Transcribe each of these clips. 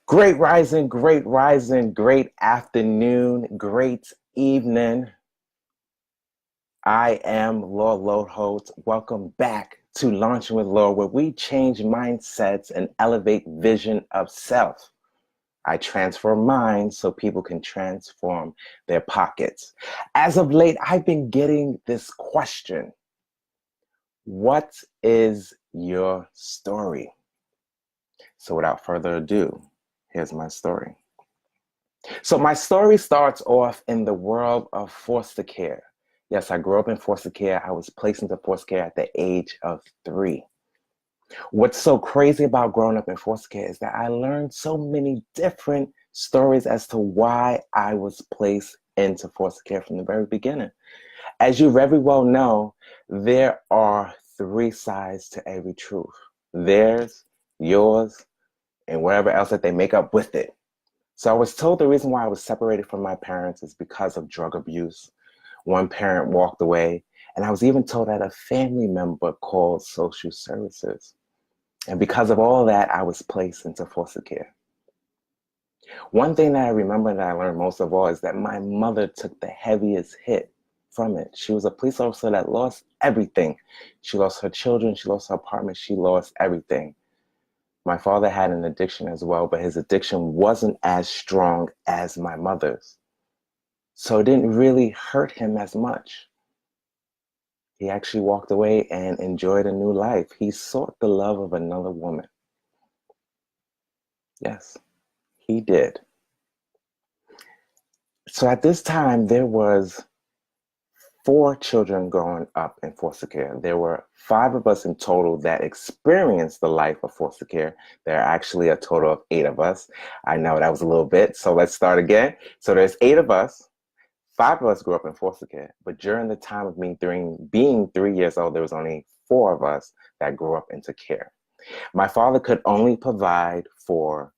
Great rising, great afternoon, great evening. I am Law Loadholt. Welcome back to Launching with Law, where we change mindsets and elevate vision of self. I transform minds so people can transform their pockets. As of late, I've been getting this question. What is your story? So without further ado, here's my story. So my story starts off in the world of foster care. Yes, I grew up in foster care. I was placed into foster care at the age of 3. What's so crazy about growing up in foster care is that I learned so many different stories as to why I was placed into foster care from the very beginning. As you very well know, there are 3 sides to every truth. Theirs, yours, and whatever else that they make up with it. So I was told the reason why I was separated from my parents is because of drug abuse. One parent walked away, and I was even told that a family member called social services. And because of all that, I was placed into foster care. One thing that I remember that I learned most of all is that my mother took the heaviest hit from it. She was a police officer that lost everything. She lost her children, she lost her apartment, she lost everything. My father had an addiction as well, but his addiction wasn't as strong as my mother's. So it didn't really hurt him as much. He actually walked away and enjoyed a new life. He sought the love of another woman. Yes, he did. So at this time, there was 4 children growing up in foster care. There were 5 of us in total that experienced the life of foster care. There are actually a total of 8 of us. I know that was a little bit, so let's start again. So there's 8 of us. 5 of us grew up in foster care, but during the time of me being 3 years old, there was only 4 of us that grew up into care. My father could only provide for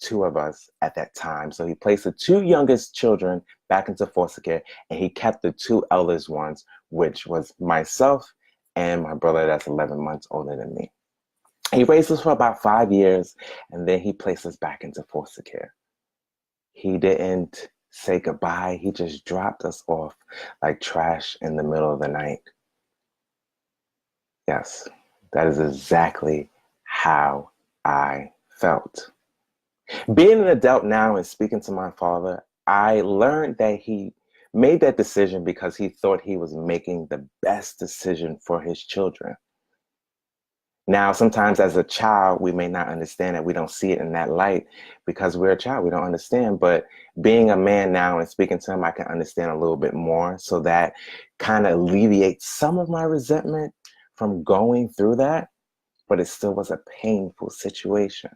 2 of us at that time. So he placed the 2 youngest children back into foster care, and he kept the 2 eldest ones, which was myself and my brother that's 11 months older than me. He raised us for about 5 years, and then he placed us back into foster care. He didn't say goodbye. He just dropped us off like trash in the middle of the night. Yes, that is exactly how I felt. Being an adult now and speaking to my father, I learned that he made that decision because he thought he was making the best decision for his children. Now, sometimes as a child, we may not understand it. We don't see it in that light because we're a child. We don't understand. But being a man now and speaking to him, I can understand a little bit more. So that kind of alleviates some of my resentment from going through that. But it still was a painful situation.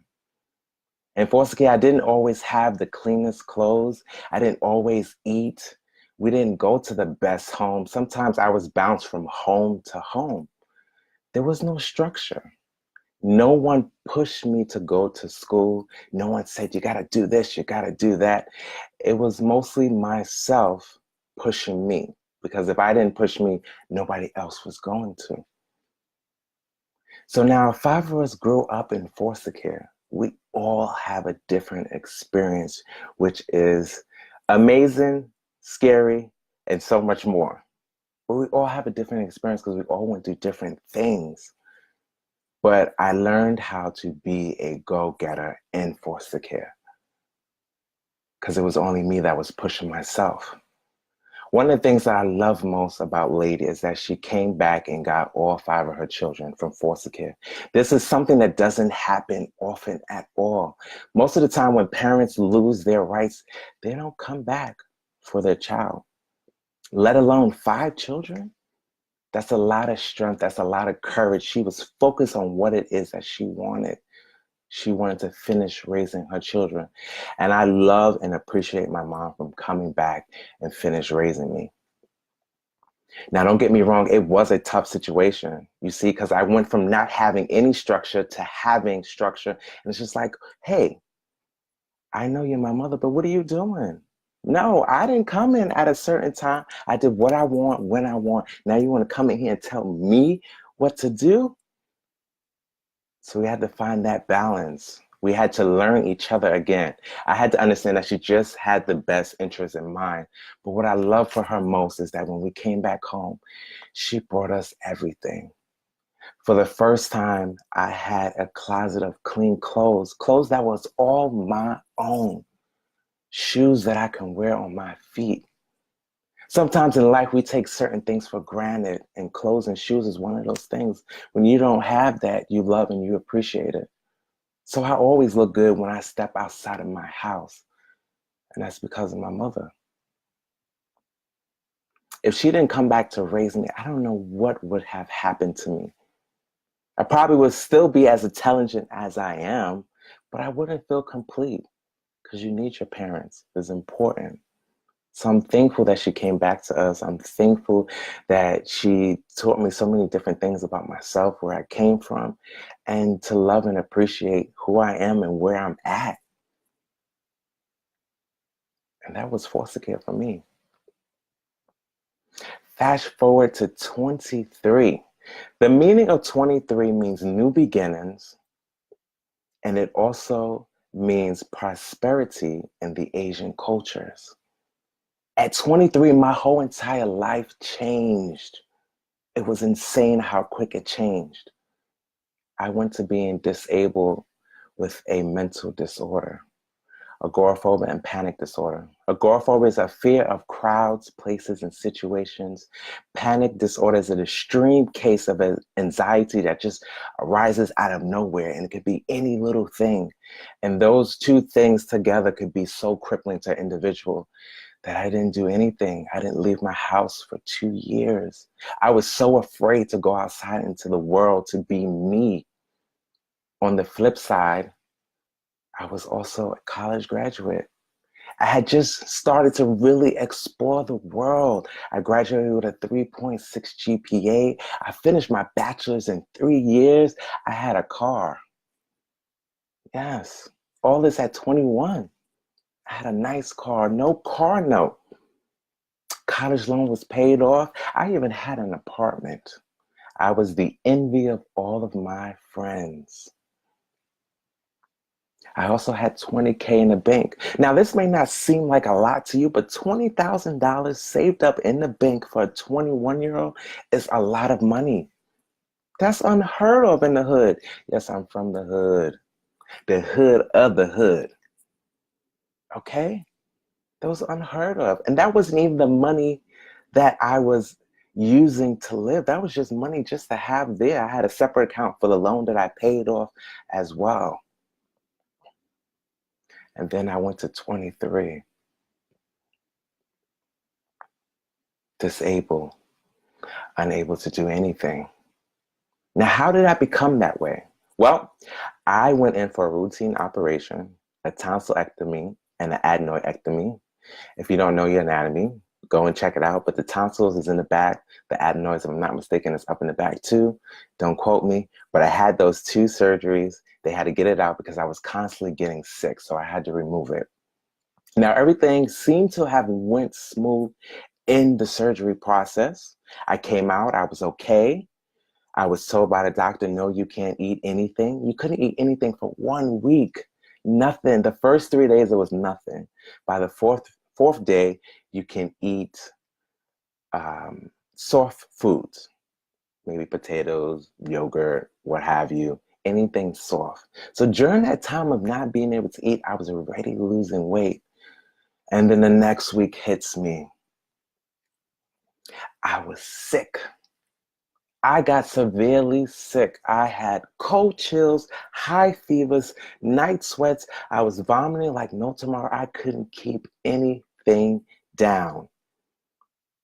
In foster care, I didn't always have the cleanest clothes. I didn't always eat. We didn't go to the best home. Sometimes I was bounced from home to home. There was no structure. No one pushed me to go to school. No one said, you got to do this, you got to do that. It was mostly myself pushing me, because if I didn't push me, nobody else was going to. So now 5 of us grew up in foster care. We all have a different experience, which is amazing, scary, and so much more. But we all have a different experience because we all went through different things. But I learned how to be a go-getter in foster care because it was only me that was pushing myself. One of the things that I love most about Lady is that she came back and got all 5 of her children from foster care. This is something that doesn't happen often at all. Most of the time when parents lose their rights, they don't come back for their child, let alone 5 children. That's a lot of strength. That's a lot of courage. She was focused on what it is that she wanted. She wanted to finish raising her children. And I love and appreciate my mom from coming back and finish raising me. Now, don't get me wrong. It was a tough situation, you see, because I went from not having any structure to having structure. And it's just like, hey, I know you're my mother, but what are you doing? No, I didn't come in at a certain time. I did what I want, when I want. Now you want to come in here and tell me what to do? So we had to find that balance. We had to learn each other again. I had to understand that she just had the best interest in mind. But what I love for her most is that when we came back home, she brought us everything. For the first time, I had a closet of clean clothes, clothes that was all my own, shoes that I can wear on my feet. Sometimes in life, we take certain things for granted, and clothes and shoes is one of those things. When you don't have that, you love and you appreciate it. So I always look good when I step outside of my house, and that's because of my mother. If she didn't come back to raise me, I don't know what would have happened to me. I probably would still be as intelligent as I am, but I wouldn't feel complete because you need your parents. It's important. So I'm thankful that she came back to us. I'm thankful that she taught me so many different things about myself, where I came from, and to love and appreciate who I am and where I'm at. And that was foster care for me. Fast forward to 23. The meaning of 23 means new beginnings, and it also means prosperity in the Asian cultures. At 23, my whole entire life changed. It was insane how quick it changed. I went to being disabled with a mental disorder, agoraphobia and panic disorder. Agoraphobia is a fear of crowds, places, and situations. Panic disorder is an extreme case of anxiety that just arises out of nowhere, and it could be any little thing. And those two things together could be so crippling to an individual that I didn't do anything. I didn't leave my house for 2 years. I was so afraid to go outside into the world to be me. On the flip side, I was also a college graduate. I had just started to really explore the world. I graduated with a 3.6 GPA. I finished my bachelor's in 3 years. I had a car. Yes, all this at 21. I had a nice car, no car note. College loan was paid off. I even had an apartment. I was the envy of all of my friends. I also had 20K in the bank. Now, this may not seem like a lot to you, but $20,000 saved up in the bank for a 21-year-old is a lot of money. That's unheard of in the hood. Yes, I'm from the hood of the hood. Okay? That was unheard of. And that wasn't even the money that I was using to live. That was just money just to have there. I had a separate account for the loan that I paid off as well. And then I went to 23, disabled, unable to do anything. Now, how did I become that way? Well, I went in for a routine operation, a tonsillectomy and an adenoidectomy. If you don't know your anatomy, go and check it out. But the tonsils is in the back. The adenoids, if I'm not mistaken, is up in the back too. Don't quote me. But I had those two surgeries. They had to get it out because I was constantly getting sick. So I had to remove it. Now, everything seemed to have went smooth in the surgery process. I came out. I was okay. I was told by the doctor, no, you can't eat anything. You couldn't eat anything for 1 week. Nothing. The first 3 days, it was nothing. By the fourth day, you can eat soft foods, maybe potatoes, yogurt, what have you, anything soft. So during that time of not being able to eat, I was already losing weight. And then the next week hits me. I was sick. I got severely sick. I had cold chills, high fevers, night sweats. I was vomiting like no tomorrow. I couldn't keep anything down.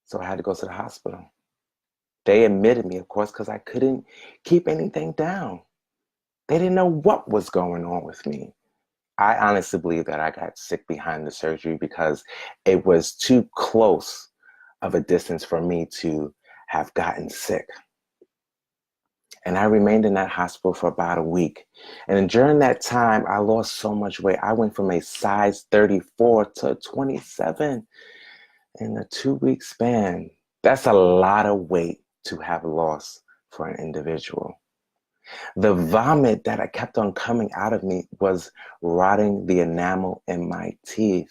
So I had to go to the hospital. They admitted me, of course, because I couldn't keep anything down. They didn't know what was going on with me. I honestly believe that I got sick behind the surgery because it was too close of a distance for me to have gotten sick. And I remained in that hospital for about a week. And during that time, I lost so much weight. I went from a size 34 to 27 in a 2-week span. That's a lot of weight to have lost for an individual. The vomit that I kept on coming out of me was rotting the enamel in my teeth.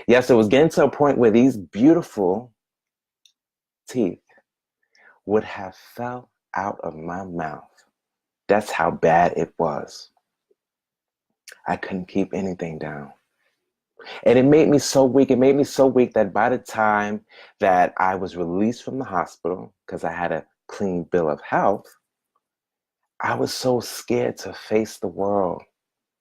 Yes, it was getting to a point where these beautiful teeth would have fell out of my mouth. That's how bad it was. I couldn't keep anything down. And it made me so weak. It made me so weak that by the time that I was released from the hospital, because I had a clean bill of health, I was so scared to face the world.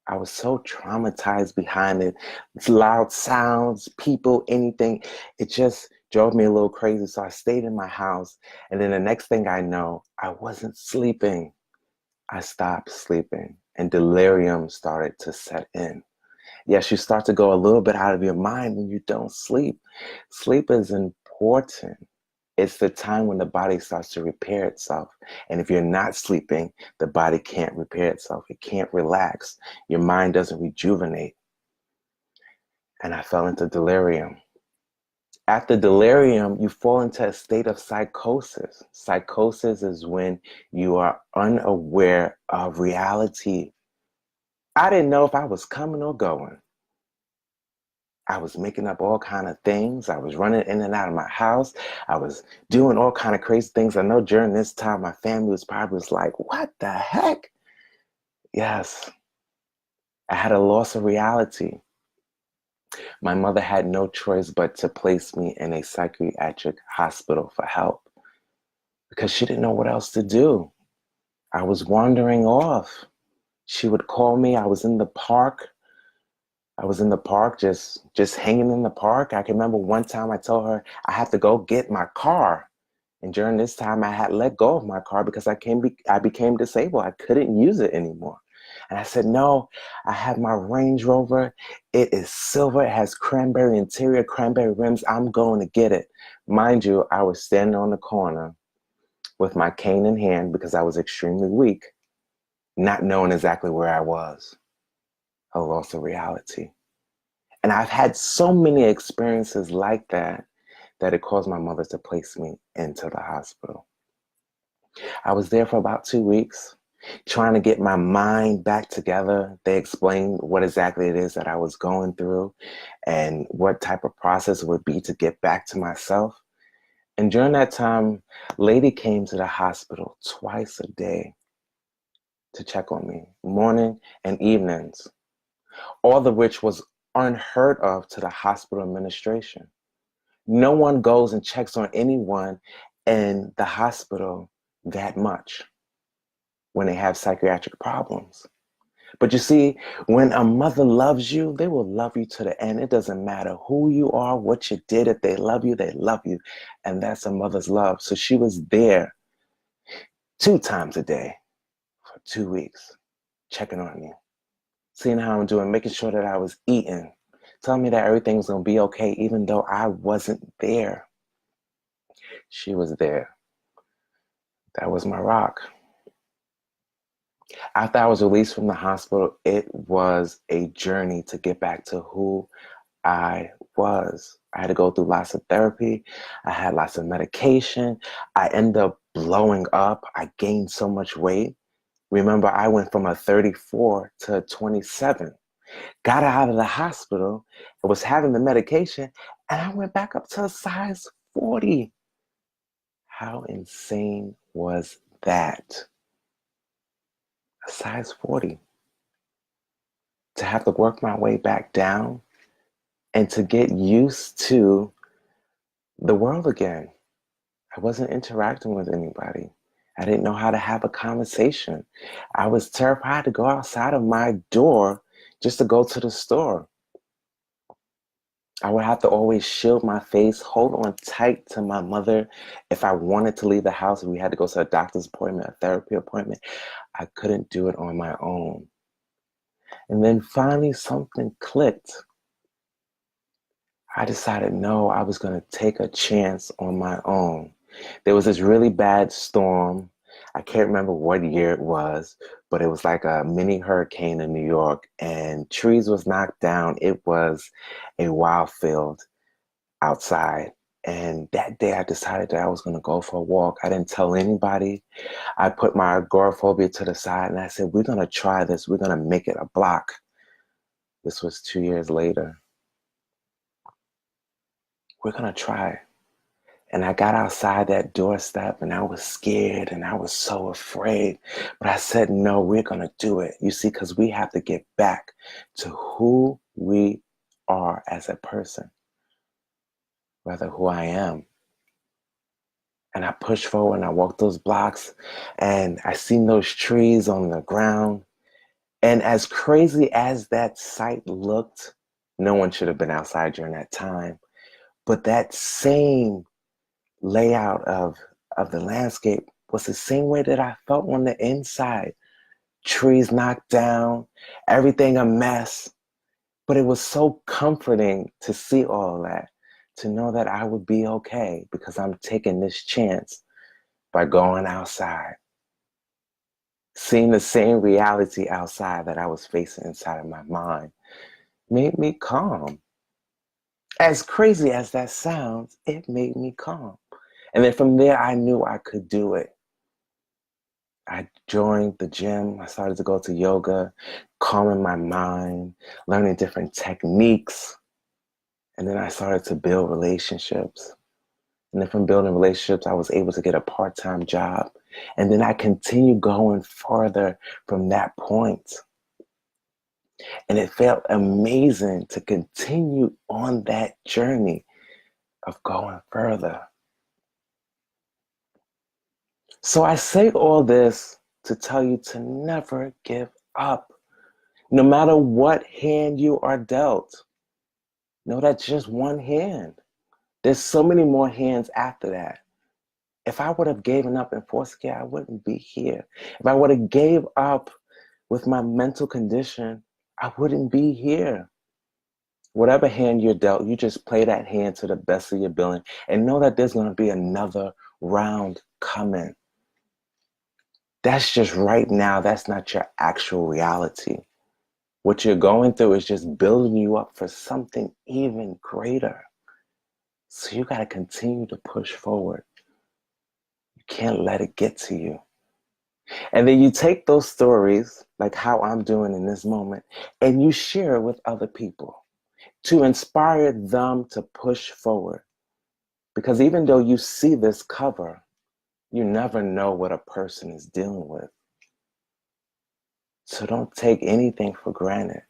I was so traumatized behind it. It's loud sounds, people, anything. It just drove me a little crazy. So I stayed in my house. And then the next thing I know, I wasn't sleeping. I stopped sleeping and delirium started to set in. Yes, you start to go a little bit out of your mind when you don't sleep. Sleep is important. It's the time when the body starts to repair itself. And if you're not sleeping, the body can't repair itself. It can't relax. Your mind doesn't rejuvenate. And I fell into delirium. After delirium, you fall into a state of psychosis. Psychosis is when you are unaware of reality. I didn't know if I was coming or going. I was making up all kind of things. I was running in and out of my house. I was doing all kind of crazy things. I know during this time, my family was probably like, what the heck? Yes, I had a loss of reality. My mother had no choice but to place me in a psychiatric hospital for help because she didn't know what else to do. I was wandering off. She would call me. I was in the park. Just hanging in the park. I can remember one time I told her I had to go get my car. And during this time, I had let go of my car because I became disabled. I couldn't use it anymore. And I said, no, I have my Range Rover. It is silver. It has cranberry interior, cranberry rims. I'm going to get it. Mind you, I was standing on the corner with my cane in hand because I was extremely weak, not knowing exactly where I was. A loss of reality. And I've had so many experiences like that that it caused my mother to place me into the hospital. I was there for about 2 weeks, trying to get my mind back together. They explained what exactly it is that I was going through and what type of process it would be to get back to myself. And during that time, lady came to the hospital twice a day to check on me, morning and evenings, all of which was unheard of to the hospital administration. No one goes and checks on anyone in the hospital that much when they have psychiatric problems. But you see, when a mother loves you, they will love you to the end. It doesn't matter who you are, what you did. If they love you, they love you. And that's a mother's love. So she was there 2 times a day for 2 weeks, checking on me, seeing how I'm doing, making sure that I was eating, telling me that everything was going to be okay, even though I wasn't there. She was there. That was my rock. After I was released from the hospital, it was a journey to get back to who I was. I had to go through lots of therapy. I had lots of medication. I ended up blowing up. I gained so much weight. Remember, I went from a 34 to a 27. Got out of the hospital. I was having the medication, and I went back up to a size 40. How insane was that? A size 40. To have to work my way back down and to get used to the world again. I wasn't interacting with anybody. I didn't know how to have a conversation. I was terrified to go outside of my door just to go to the store. I would have to always shield my face, hold on tight to my mother. If I wanted to leave the house, if we had to go to a doctor's appointment, a therapy appointment, I couldn't do it on my own. And then finally something clicked. I decided, no, I was going to take a chance on my own. There was this really bad storm. I can't remember what year it was, but it was like a mini hurricane in New York, and trees was knocked down. It was a wild field outside. And that day I decided that I was going to go for a walk. I didn't tell anybody. I put my agoraphobia to the side and I said, we're going to try this. We're going to make it a block. This was 2 years later. We're going to try. And I got outside that doorstep and I was scared and I was so afraid. But I said, no, we're going to do it. You see, because we have to get back to who we are as a person, rather who I am. And I pushed forward and I walked those blocks and I seen those trees on the ground. And as crazy as that sight looked, no one should have been outside during that time. But that same layout of the landscape was the same way that I felt on the inside. Trees knocked down, everything a mess. But it was so comforting to see all that, to know that I would be okay because I'm taking this chance by going outside. Seeing the same reality outside that I was facing inside of my mind made me calm. As crazy as that sounds, it made me calm. And then from there, I knew I could do it. I joined the gym. I started to go to yoga, calming my mind, learning different techniques. And then I started to build relationships. And then from building relationships, I was able to get a part-time job. And then I continued going further from that point. And it felt amazing to continue on that journey of going further. So I say all this to tell you to never give up. No matter what hand you are dealt, know that's just one hand. There's so many more hands after that. If I would have given up in foster care, I wouldn't be here. If I would have gave up with my mental condition, I wouldn't be here. Whatever hand you're dealt, you just play that hand to the best of your ability and know that there's going to be another round coming. That's just right now. That's not your actual reality. What you're going through is just building you up for something even greater. So you got to continue to push forward. You can't let it get to you. And then you take those stories, like how I'm doing in this moment, and you share it with other people to inspire them to push forward. Because even though you see this cover, you never know what a person is dealing with. So don't take anything for granted.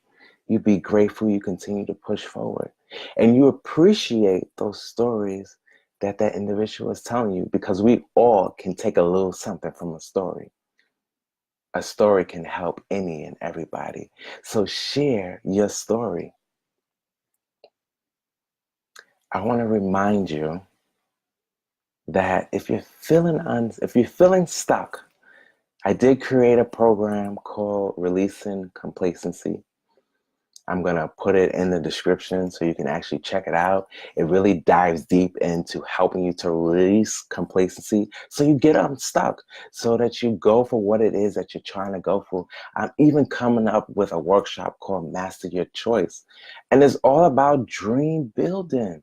You be grateful, you continue to push forward. And you appreciate those stories that that individual is telling you, because we all can take a little something from a story. A story can help any and everybody. So share your story. I want to remind you that if you're feeling stuck, I did create a program called Releasing Complacency. I'm going to put it in the description so you can actually check it out. It really dives deep into helping you to release complacency so you get unstuck, so that you go for what it is that you're trying to go for. I'm even coming up with a workshop called Master Your Choice. And it's all about dream building,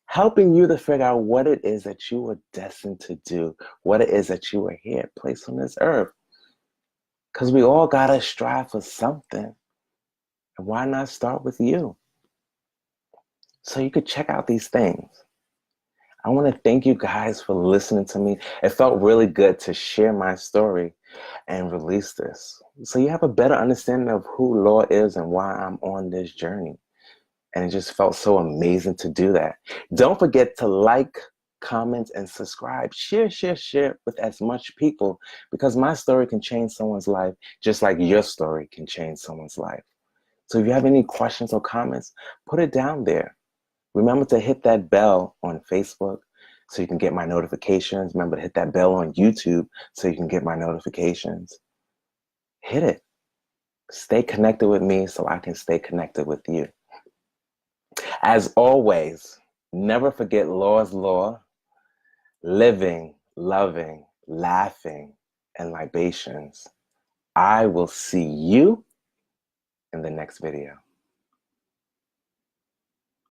helping you to figure out what it is that you were destined to do, what it is that you were here, placed on this earth. Because we all got to strive for something. And why not start with you? So you could check out these things. I want to thank you guys for listening to me. It felt really good to share my story and release this, so you have a better understanding of who Law is and why I'm on this journey. And it just felt so amazing to do that. Don't forget to like, comment, and subscribe. Share with as much people, because my story can change someone's life just like your story can change someone's life. So if you have any questions or comments, put it down there. Remember to hit that bell on Facebook so you can get my notifications. Remember to hit that bell on YouTube so you can get my notifications. Hit it. Stay connected with me so I can stay connected with you. As always, never forget Law's Law, living, loving, laughing, and libations. I will see you in the next video.